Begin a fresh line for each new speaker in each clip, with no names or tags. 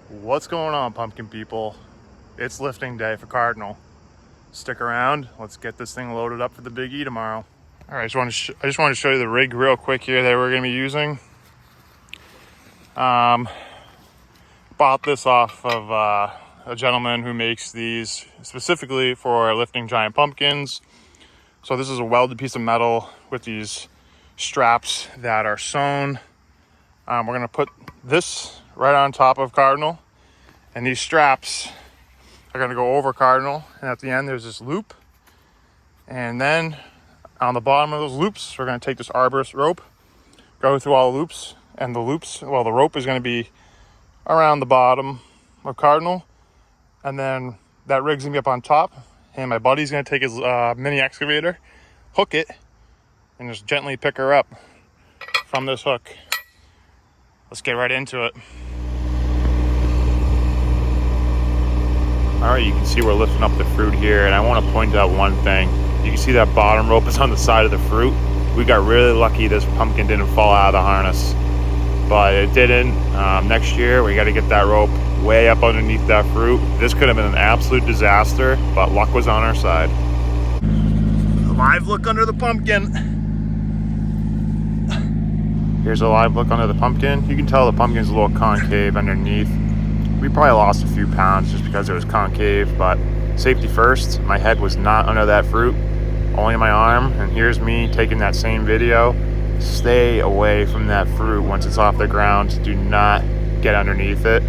What's going on, pumpkin people? It's lifting day for Cardinal. Stick around. Let's get this thing loaded up for the Big E tomorrow. All right, I just wanted to show you the rig real quick here that we're going to be using. Bought this off of a gentleman who makes these specifically for lifting giant pumpkins. So this is a welded piece of metal with these straps that are sewn. We're going to put this right on top of Cardinal, and these straps are going to go over Cardinal, and at the end there's this loop, and then on the bottom of those loops we're going to take this arborist rope, go through all the loops, and the rope is going to be around the bottom of Cardinal, and then that rig's going to be up on top, and my buddy's going to take his mini excavator, hook it, and just gently pick her up from this hook. Let's get right into it. All right, you can see we're lifting up the fruit here, and I want to point out one thing. You can see that bottom rope is on the side of the fruit. We got really lucky this pumpkin didn't fall out of the harness, but it didn't. Next year, we got to get that rope way up underneath that fruit. This could have been an absolute disaster, but luck was on our side. A live look under the pumpkin. Here's a live look under the pumpkin. You can tell the pumpkin's a little concave underneath. We probably lost a few pounds just because it was concave, but safety first. My head was not under that fruit, only my arm. And here's me taking that same video. Stay away from that fruit once it's off the ground. Do not get underneath it.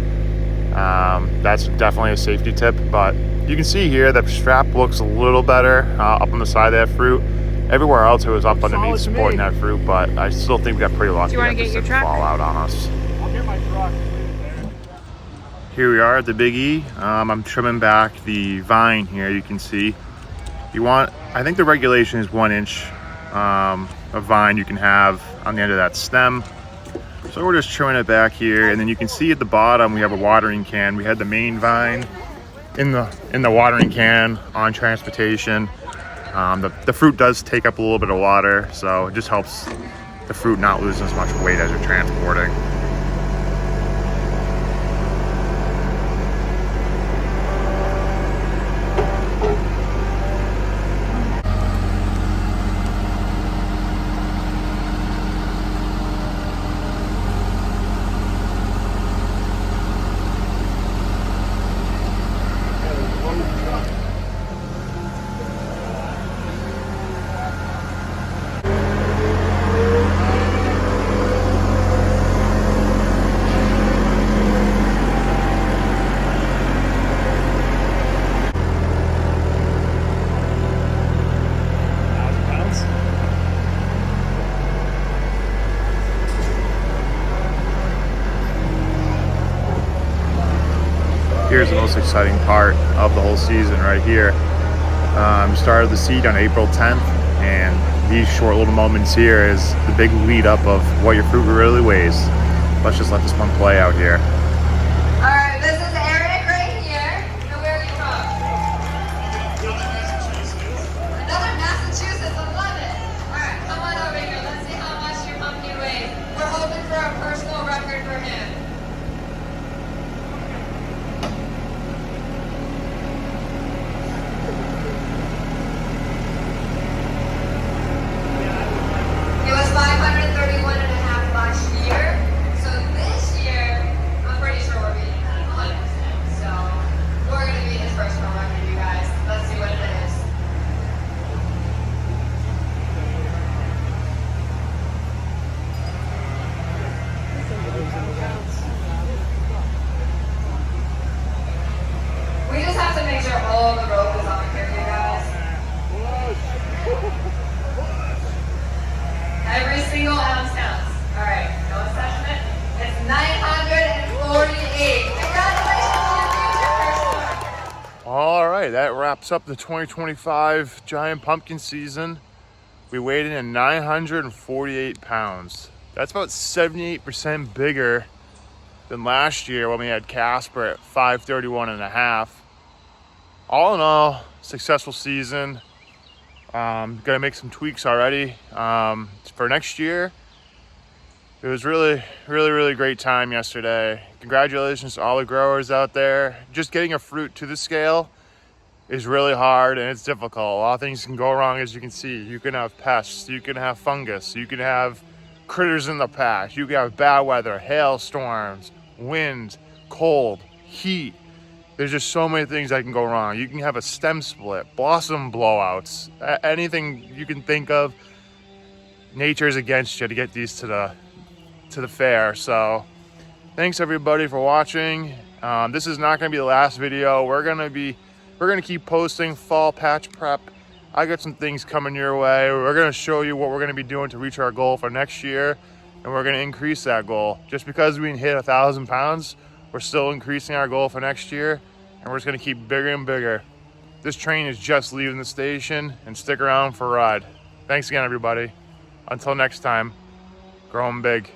That's definitely a safety tip, but you can see here that the strap looks a little better up on the side of that fruit. Everywhere else it was up underneath supporting that fruit, but I still think we got pretty lucky.
Do you want to get your truck?
Fall out on us.
I'll get my truck.
Here we are at the Big E. I'm trimming back the vine here. You can see I think the regulation is 1 inch of vine you can have on the end of that stem. So we're just trimming it back here, and then you can see at the bottom we have a watering can. We had the main vine in the watering can on transportation. The fruit does take up a little bit of water, so it just helps the fruit not lose as much weight as you're transporting. Here's the most exciting part of the whole season right here. Started the seed on April 10th, and these short little moments here is the big lead up of what your fruit really weighs. Let's just let this one play out here.
All right, this is Eric right here. And where are you from? Another Massachusetts. I love it. All right, come on over here. Let's see how much your pumpkin weighs. We're hoping for a personal record for him. It was 531 and a half last year. So this year, I'm pretty sure we're beating that 100%. So we're going to beat his personal record, you guys. Let's see what it is. We just have to make sure all the rope is on here, you guys. Every single ounce counts. All right, no assessment. It's 948. Congratulations,
All right, that wraps up the 2025 Giant Pumpkin season. We weighed in at 948 pounds. That's about 78% bigger than last year when we had Casper at 531 and a half. All in all, successful season. Gonna make some tweaks already for next year. It was really great time yesterday. Congratulations to all the growers out there. Just getting a fruit to the scale is really hard and it's difficult. A lot of things can go wrong, as you can see. You can have pests, you can have fungus, you can have critters in the patch, you can have bad weather, hailstorms, wind, cold, heat. There's just so many things that can go wrong. You can have a stem split, blossom blowouts, anything you can think of. Nature is against you to get these to the fair. So thanks everybody for watching. This is not going to be the last video. We're gonna keep posting fall patch prep. I got some things coming your way. We're gonna show you what we're gonna be doing to reach our goal for next year, and we're gonna increase that goal. Just because we hit 1,000 pounds, we're still increasing our goal for next year, and we're just gonna keep bigger and bigger. This train is just leaving the station, and stick around for a ride. Thanks again, everybody. Until next time, grow 'em big.